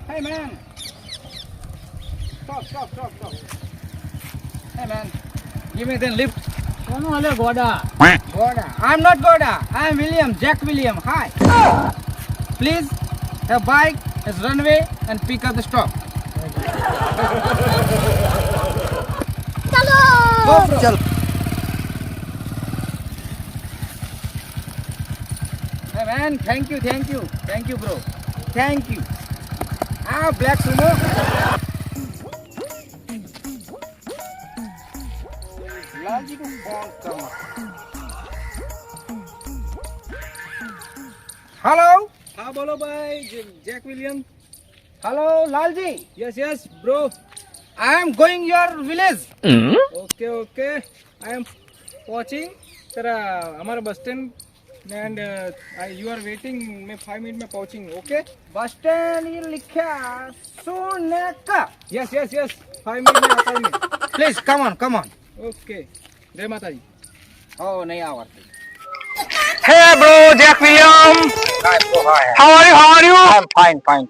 Hey man, stop. Hey man, give me the lift. કોનો હલે ગોડા? Goda. I'm not Goda. I'm William, Jack William. Hi. Please, a bike is runway and pick up the stop. ચલો Go bro. ચલ Hey man, thank you bro. Thank you. Ah, black sumo. Lalji को phone करना. Hello. હા બોલો ભાઈ, Jack William. Hello Lalji. Yes bro. I am going your village. Okay I am watching तेरा हमारा bus stand and you are waiting. मैं 5 minute में पहुंचेंगे. ओके बस स्टैंड ये लिखा सोने का. यस 5 मिनट में आता हूँ मैं. Please come on. ओके जय माता जी. Oh, नहीं आवड़ती. Hey bro, Jack William. Hi bro, hi. How are you? I'm fine.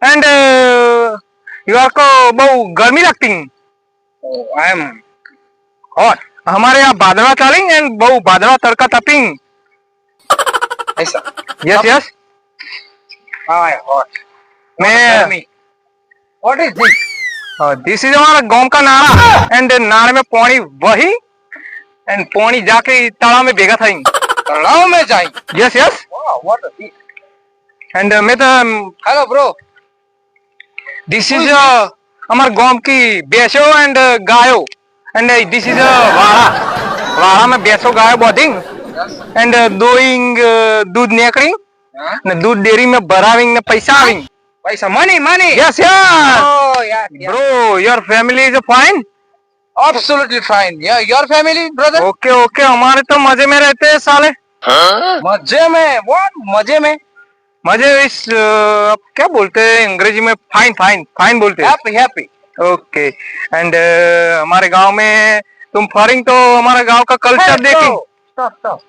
And you are को बहु गर्मी लगती. Oh, I am और हमारे यहाँ बादला चालिंग एंड बहु बादला तड़का तपिंग. ऐसा. Yes Hi, hot. मैं What is this? This is हमारा गांव का नारा एंड नारे में पानी वही एंड पानी जाके तालाब में भेगा था. तालाब में जाए. Yes Wow, what is this? And मैं तो Hello bro. दिस इज हमारे गांव की भैंसों एंड गायों एंड दिस इज वाड़ा में भैंसों गायों बोधिंग एंड दोइंग दूध निकलिंग Huh? न दूध डेयरी में भराविंग न पैसा आविंग. पैसा money. Yes Oh, yeah. Bro your family is fine. Absolutely fine. Yeah, your family, brother? Okay हमारे तो मजे में रहते हैं साले. मजे में. What? मजे में? मजे इस अब क्या बोलते हैं अंग्रेजी में फाइन बोलते हैं. Happy. ओके एंड हमारे गांव में तुम फॉरिंग तो हमारे गांव का कल्चर देखी. Stop.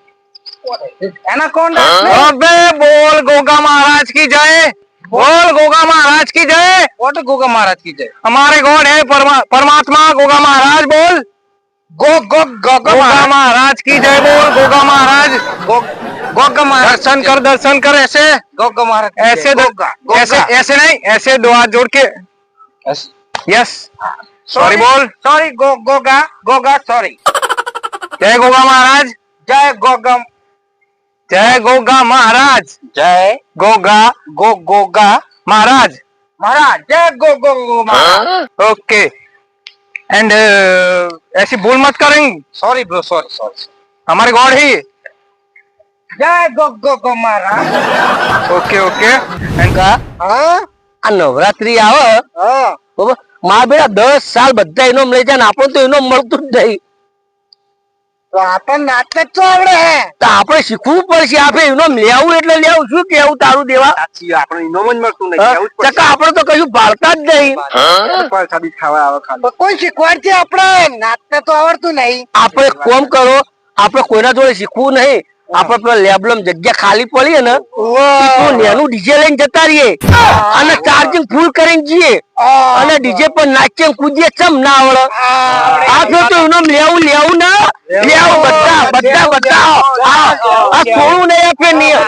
What is this? Anaconda? अबे बोल गोगा महाराज की जय. बोल गोगा महाराज की जय. What is गोगा महाराज की जय? हमारे गॉड है परमात्मा गोगा महाराज. बोल गोगा महाराज की जय. बोल गोगा महाराज. गोगा महाराज. दर्शन कर ऐसे गोगा महाराज की जय. ऐसे गोगा. ऐसे नहीं ऐसे दो हाथ जोड़ के. यस सॉरी बोल. Sorry, गोगा. Sorry. जय गोगा महाराज. जय गोगा. जय गोगा महाराज. जय गोगा गोगा महाराज. महाराज. जय गोगा महाराज. ओके एंड ऐसी भूल मत करेंगे. Sorry bro, sorry. हमारे गॉड ही. जय गोगा महाराज. ओके एंड हाँ? આ નવરાત્રી આવે हाँ. બરાબર. મારા બેટા 10 સાલ બધા એનો લઈ જાય ને આપણને તો એનો મળતું જ નહીં. તો આપણને નાટક તો આવડે હે. તો આપણે શીખવું પડશે. આપણે એનો લેવું એટલે લેવું. શું કેવું તારું દેવા? આપણે ઇનામ જ મળતું ચકા આપણે તો કશું ભાળતા જ નહીં. તો કોઈ શીખવાડશે આપણે. નાટક તો આવડતું નહીં. આપણે કોમ કરો. આપણે કોઈના જોડે શીખવું નહીં. આપણે પેલા લેબલમ જગ્યા ખાલી પડી ને નેનું ડીજે લઈને જતા રહીએ અને ચાર્જિંગ ફૂલ કરીને જઈએ અને ડીજે પર નાચીએ કૂદીએ. ચમ ના આવડે? આપણે તો એનો લેવું ના લેવું. બધા આ થોડું નહીં આપે નિયમ.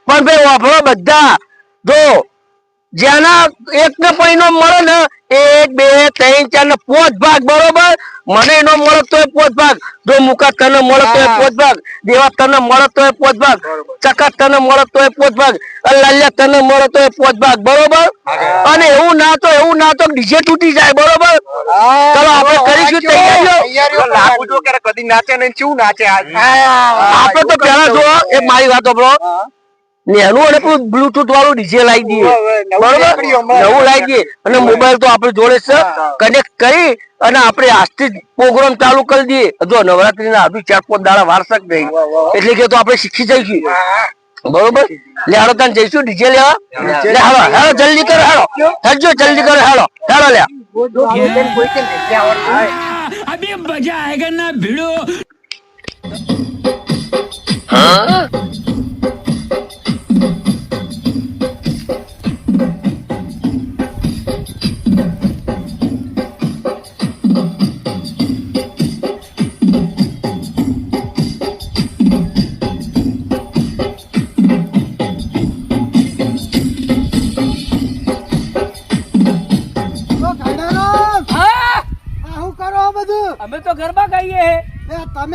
પણ ભાઈ વાપરો બધા. જો જેના એક ને પૈનો મળે ને 1 2 3 4 ને 5 ભાગ બરોબર. મને એનો મળે તો 5 ભાગ. જો મુકા તને મળે તો 5 ભાગ. દેવા તને મળે તો 5 ભાગ. ચકા તને મળે તો 5 ભાગ. લાલ્યા તને મળે તો 5 ભાગ બરોબર. અને એવું ના તો ડીજે તૂટી જાય બરોબર. ચલો આપણે કરીશું તૈયારીઓ. કદી નાચે ને શું નાચે આજ. આપણે તો પેલા જો એક મારી વાત સાંભળો. નેનું અને બ્લુટૂથ વાળું ડીજે લાવી દઈએ બરોબર. નવું લાવી દઈએ અને મોબાઈલ તો આપણે જોડે છે કનેક્ટ કરી અને આપણે આજથી જ પ્રોગ્રામ ચાલુ કરી દઈએ. જો નવરાત્રી ના હજુ 4-5 દાડા વાર શક નહીં એટલે કે તો આપણે શીખી જઈશું બરોબર. લે હાલો તાન જઈશું ડીજે લેવા. લે હાલો જલ્દી કરો. જલ્દી કરો. હાલો લે. अभी मजा आएगा ना भिड़ो.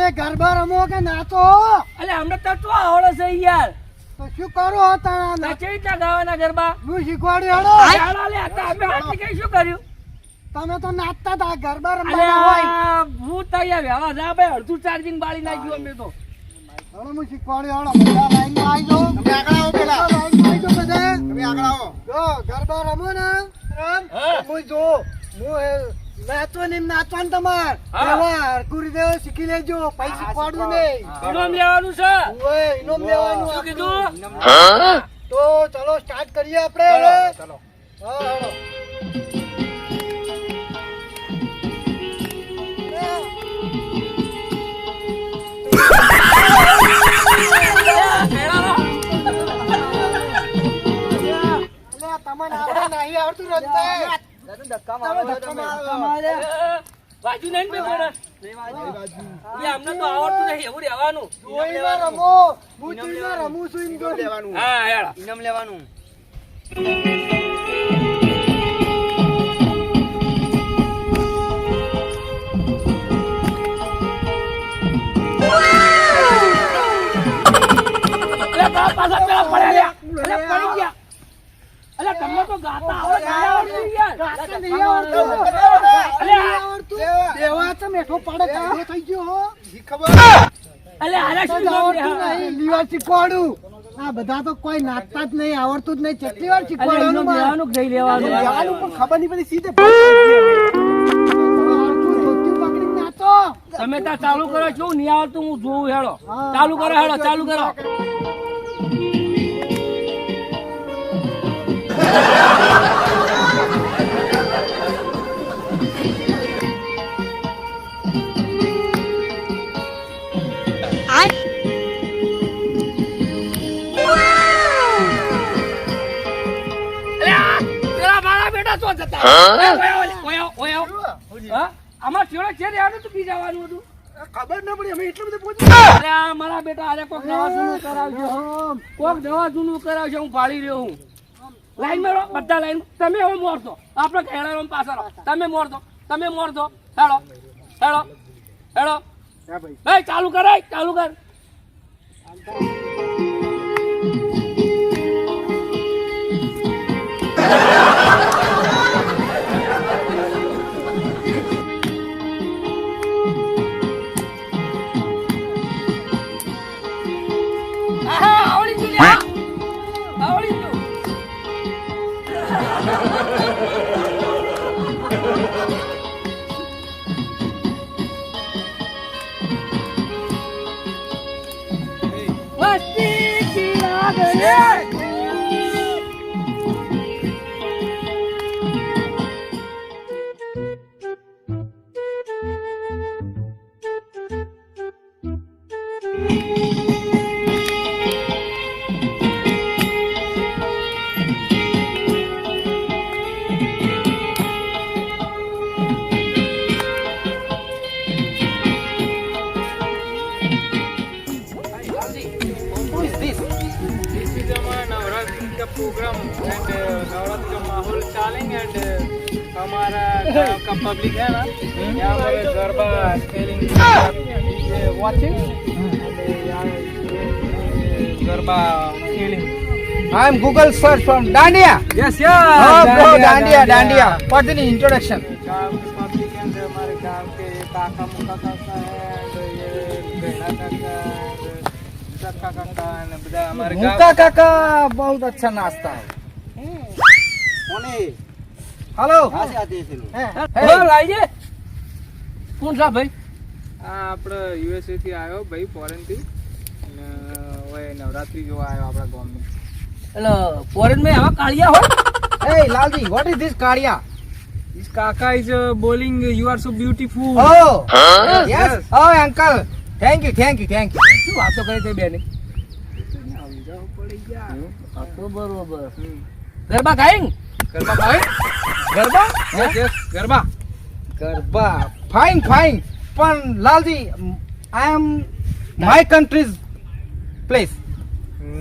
અલે ગરબા રમો કે નાચો? અલે અમને તો શું આવડે છે યાર? તો શું કરો તારા? કેવી રીતના ગાવાના ગરબા? હું શીખવાડ્યું હેડો. ચાલો લે, આ તો અમે હાથી કઈ શું કર્યું? તમે તો નાચતા હતા, ગરબા અલે રમવાના હોય. હું તૈયાર વ્યવહાર જા ભાઈ, અડધું ચાર્જિંગ બાળી નાખ્યું અમે તો. હેડો હું શીખવાડ્યું હેડો. બધા લાઈનમાં આવી જાઓ. તમે આગળ આવો પેલા. લાઈનમાં આવી જાઓ બધા. તમે આગળ આવો. જો ગરબા રમો ને હું જો નાચો ને નાચવાનું તમાર વ્યવહાર ગુરુદેવ શીખી લેજો. પૈસા શીખવાડું નહીં. ઇનામ લેવાનું છે. ઓય ઇનામ લેવાનું. શું કીધું? તો ચલો સ્ટાર્ટ કરીએ આપણે હવે. ચલો હા હેડો. તમને આવડે નહીં આવડતું રમતા. બાજુ નહીં બે કોણ? અમને તો આવડતું નહીં, એવું રહેવાનું. જોઈમાં રમો. હું જોઈમાં રમું છું એમ કહું. હા હેડા. ઇનામ લેવાનું. અલે પાછા પેલા પડ્યા લ્યા. અલે પડી ગયા. અલે તમને તો ગાતા આવડે નહીં આવડતું યાર. ગાતા નહીં આવડતું. અલે નહીં આવડતું. દેવા તો મેઠો પાડે કાઢો થઈ ગયો હો. અલે આને શું નામ આવડતું દે? નહીં. લીવા શીખવાડું. આ બધા તો કોઈ નાચતા જ નહીં, આવડતું જ નહીં. કેટલી વાર અલે શીખવાડવાનું એનું મારે? લેવાનું કે નહીં લેવાનું? જવાનું પણ ખબર નહીં પડી સીધે નાચો. તમે ત્યાં ચાલુ કરો છું નહીં આવડતું હું જોઉં હેડો. હા. ચાલુ કરો હેડો, ચાલુ કરો. પેલા મારા બેટા શું જતા? ઓય આવો. હા? આમાં ચેડો છે રે, આનું તો બી જવાનું હતું. ખબર ના પડી અમે એટલું બધું પહોંચી. અરે આ મારા બેટા આરે કોક દવા જૂનું કરાવજો. કોક દવા જૂનું કરાવજો, હું પાડી રહ્યો હું. લાઈન માં રહો, બધા લાઈન. તમે હવે મોરતો. આપણે ખેડારો પાછળ રહો. તમે મોરતો. તમે મોરતો. હેડો. હેડો. હેડો. ભાઈ ચાલુ કરાય, ચાલુ કર. આહા, આવડી ગયું લ્યા. આવડી ગયું. વસ્તી પીડા ગયે. Who is this? This is our Navratri का प्रोग्राम एंड नवरात्रि का माहौल चालेंगे एंड हमारा गाँव का पब्लिक है ना यहाँ पर गरबा खेलेंगे वाचिंग गरबा खेलेंगे. I am Google search from Dandiya. Yes, Oh, bro, Dandiya, Dandiya. What's the introduction? गाँव के पब्लिक एंड हमारे गाँव के काका मुका काका है एंड ये बेड़ा काका एंड काका काका एंड બધા हमारे मुक्का काका बहुत अच्छा नाचता है. हेलो. બોલ, લાઈજે. કોણ છે ભાઈ? આ આપણે યુએસએ થી આવ્યો ભાઈ ફોરેન થી અને હવે નવરાત્રી જોવા આવ્યો આપણા ગામમાં. એટલે ફોરેન માં આવા કાળિયા હોય? Hey, Lalji, what is this Kadia? This kaka is bowling. You are so beautiful. Oh, yes. Yes. Oh, uncle. Thank you, thank you, thank you. શું વાતો કરી તે બેને? આ તો બરોબર. Garba ગાઈંગ? Garba, fine. Garba? Yes, yes. Garba. Garba. Fine, fine. But Lalji, I am my country's place.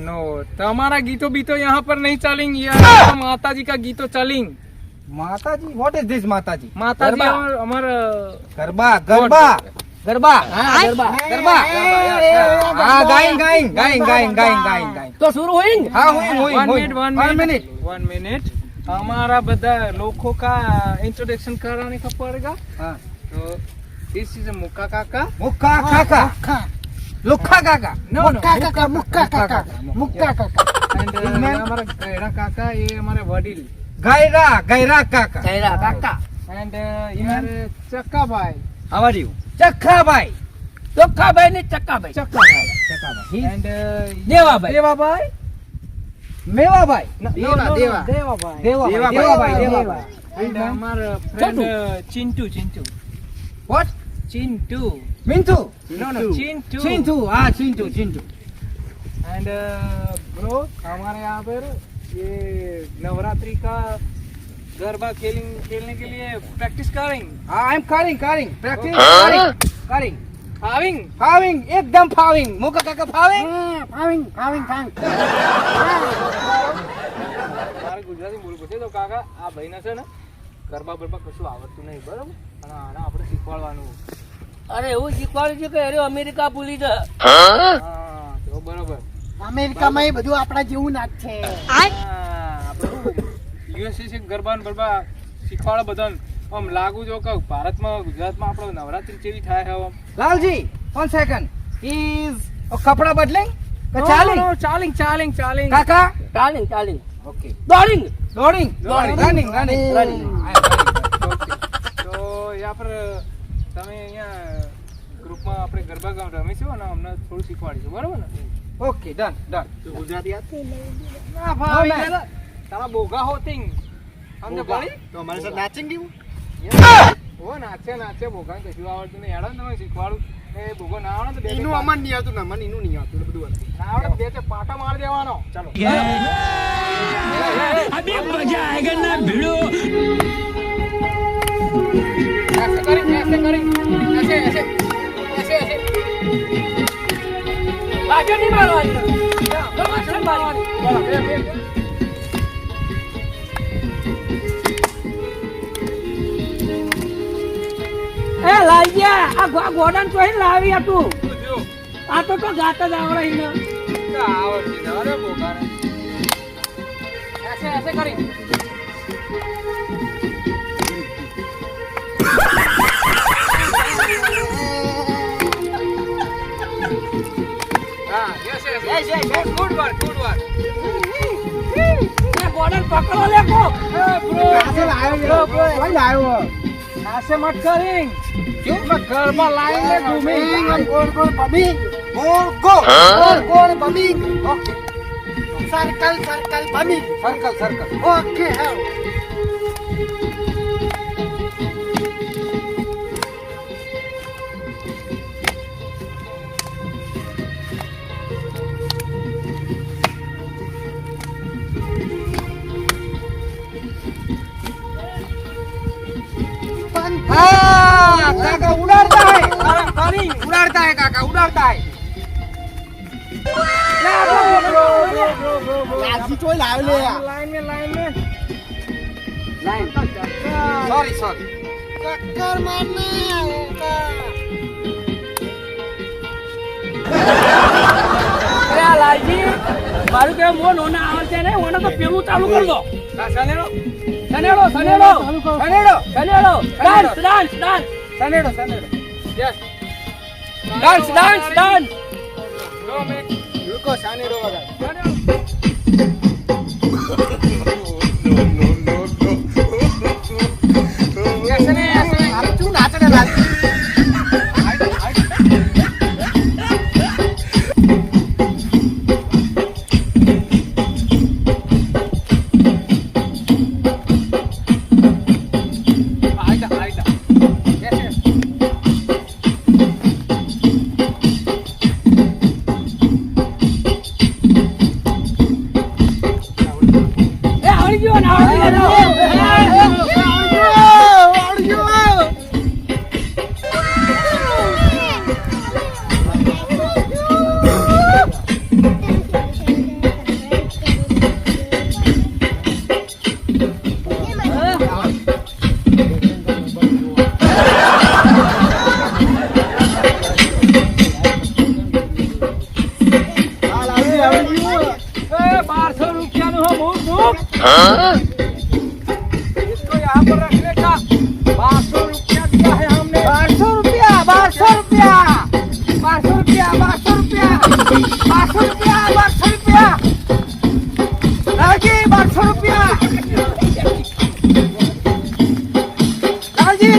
No, તમારા ગીતો બીતો यहाँ पर नहीं चलेंगे यार. माताजी का गीतो चलेंगे. Mataji, what is this Mataji? माताजी ગરબા. और हमारा Garba, Garba. ગરબા ગરબા હા ગાઈંગ તો शुरू होएंगे हाँ हुई one minute हमारा बता लोगों का इंट्रोडक्शन कराने का पड़ेगा हाँ तो दिस इज मुक्का काका मुक्का काका लुक्खा काका मुक्का काका एंड हमारा गैरा काका ये हमारे वडील गैरा काका एंड यार चक्का भाई how are you ચક્કાભાઈ ने चक्का भाई एंड देवाभाई મેવાભાઈ देवाभाई एंड हमारा friend Chintu what Chintu Mintu no Chintu Chintu and bro हमारे यहाँ पर ये नवरात्रि का गरबा खेलने के लिए प्रैक्टिस करेंगे I am करिंग practice करिंग फाविंग एकदम फाविंग મુકા કાકા ફાવિંગ મારે ગુજરાતી બોલવું છે તો કાકા આ ભાઈને છે ને ગરબા બરબા કશું આવડતું નહીં બરાબર અને આને આપણે શીખવાડવાનું અરે એવું શીખવાડ્યું છે કે અરે અમેરિકા ભૂલી જા હા તો બરાબર અમેરિકામાં એ બધું આપણા જેવું ના જ છે આપણે યુએસએ છે ગરબા ને બરબા શીખવાડે બધાને આમ લાગુ જો કે ભારતમાં ગુજરાતમાં આપણો નવરાત્રી કેવી થાય હવે લાલજી 1 second is કપડા બદલેંગ કે ચાલિંગ કાકા ચાલિંગ ઓકે દોડિંગ રનિંગ તો યા પર તમે અહીંયા ગ્રુપમાં આપણે ગરબા ગામ રમીશું અને અમને થોડું શીખવાડીશું બરાબર ને ઓકે ડન ગુજરાતી ના ભાઈ તારા બોગા હોતિંગ સમજે પડી તો અમારે સાથે નાચેંગે ઓ નાચે બોગા કશું આવડતું નહીં હેડો ને તમે શીખવાડું એ બોગો ના આવડે તો બે એનું અમન નહીં આવતું ને મને એનું નહીં આવતું એટલે બધું ના આવડે બે ચાર પાટા મારી દેવાનો ચાલો अभी मजा आएगा ना भिड़ो ऐसे बाजू नहीं मारवानी तो मास्टर मारवानी चलो फिर ए लाइया आ गोडन तो ही लावी आ तू जो आ तो गाता જ આવડે ને क्या आवड़ती है अरे बोगा रे ऐसे करी हाँ yes good work એ ગોડન પકડો લે કો bro ऐसे मत करें क्यों मैं गरबा लाइन में घूमेंगे गोल बमिंग गोल बमिंग ओके सर्कल बमिंग सर्कल ओके है हाँ काका उड़ाता है काका उड़ाता है लाजी चोई लाव ले लाइन में सॉरी चक्कर मारना અરે આ લાલજી મારું કે મો નોના આવડે ને ઓને તો પેલું ચાલુ કર દો सनेड़ो ડાન્સ यस ડાન્સ 2 मिनट रुको सनेड़ो वाला ऐसे नहीं अरे तू नाचने लागी इसको यहाँ पर रखने का 1200 रुपया दिया है हमने। 1200 रुपया 1200 रुपया 1200 रुपया 1200 रुपया 1200 रुपया 1200 रुपया लालजी 1200 रुपया लालजी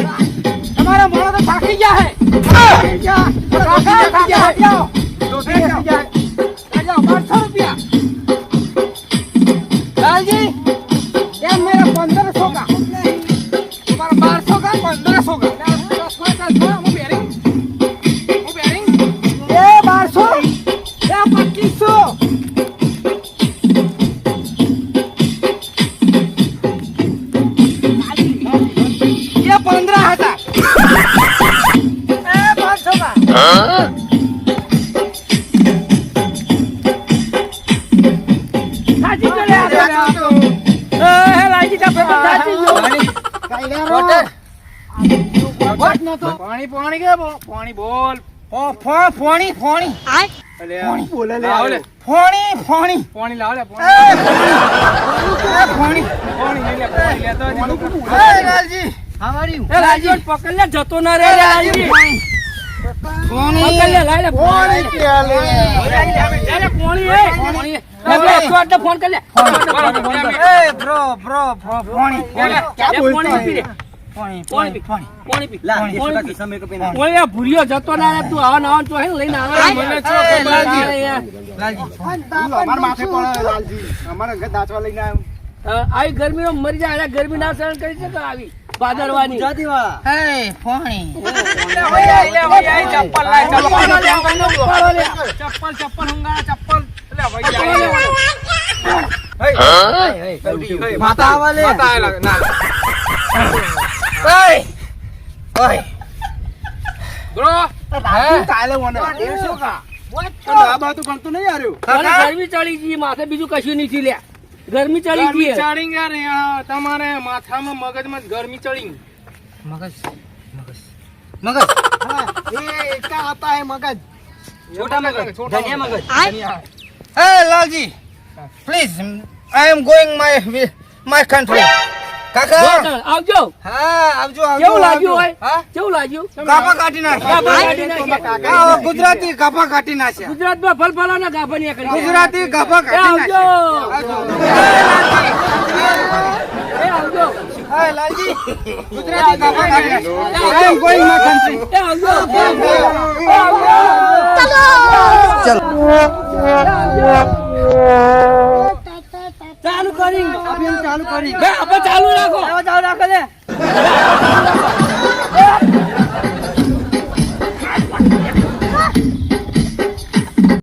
हमारा मोड़ा तो थाकी गया है थाकी गया हट जाओ 1200 रुपया लालजी ये मेरा 1500 का तुम्हारा 1200 का 1500 का ये 1200 या 2500 ये 15,000 500 का साची को ले आओ लाजी का पेपर साची जो वोटर वोट न तो पानी पानी के पानी बोल फोणी फोणी अरे फोणी बोले ले लाओ ले फोणी फोणी पानी लाओ ले पानी फोणी पानी ले ले पानी ले तो लालजी हमारी लालजी पकड़ ले जतो ना रे लालजी फोणी पकड़ ले ला ले પાણી ક્યાં લે अरे पानी है पानी है तो फोन कर ले ए ब्रो ब्रो ब्रो फोणी क्या बोलता है फोणी पानी फोणी पानी पी ला पानी इसका पी किस्सा मेरे को पीना ओए भूरियो जतो ना रे तू आवा ना तो है लेने आवा મને છો લાલજી. લાલજી અમાર માથે પડે લાલજી અમારે ઘર દાચવા લઈને આવ્યો આવી ગરમીનો મરી જાય ગરમી ના સહન કરી શકે આવી ભાદરવાની ए फोणी ले भैया चप्पल ला चप्पल चप्पल हंगा चप्पल ले भैया माता वाले माता आला ना ओए ओए ब्रो કાલે મને 150 का આ બાજુ ગણતું નહીં આવ્યું મને ગરમી ચડી ગઈ માથે બીજું કશું નથી લ્યા ગરમી ચડી ગઈ ચડી ગયા રે તમારે માથામાં મગજમાં ગરમી ચડી मगज मगज मगज હા, એ इसका आता है मगज छोटा मगज धनिया मगज ए Lalji please I am going my country काका આવજો હા આવજો આવજો કેવું લાગ્યું હોય હા કેવું લાગ્યું કાપા કાઢી નાખ્યા કાપા કાઢી નાખ્યા. હા, ગુજરાતી કાપા કાઢી નાખ્યા ગુજરાતમાં ફલફલાના ગાભા ની કરી ગુજરાતી કાપા કાઢી આવજો નાખ્યા એ આવજો હા લાલજી ગુજરાતી કાપા કાઢી નાખ્યા I am going my country એ આવજો ચાલુ કરી અભિયાન ચાલુ કરી ચાલુ રાખો ચાલુ રાખો દે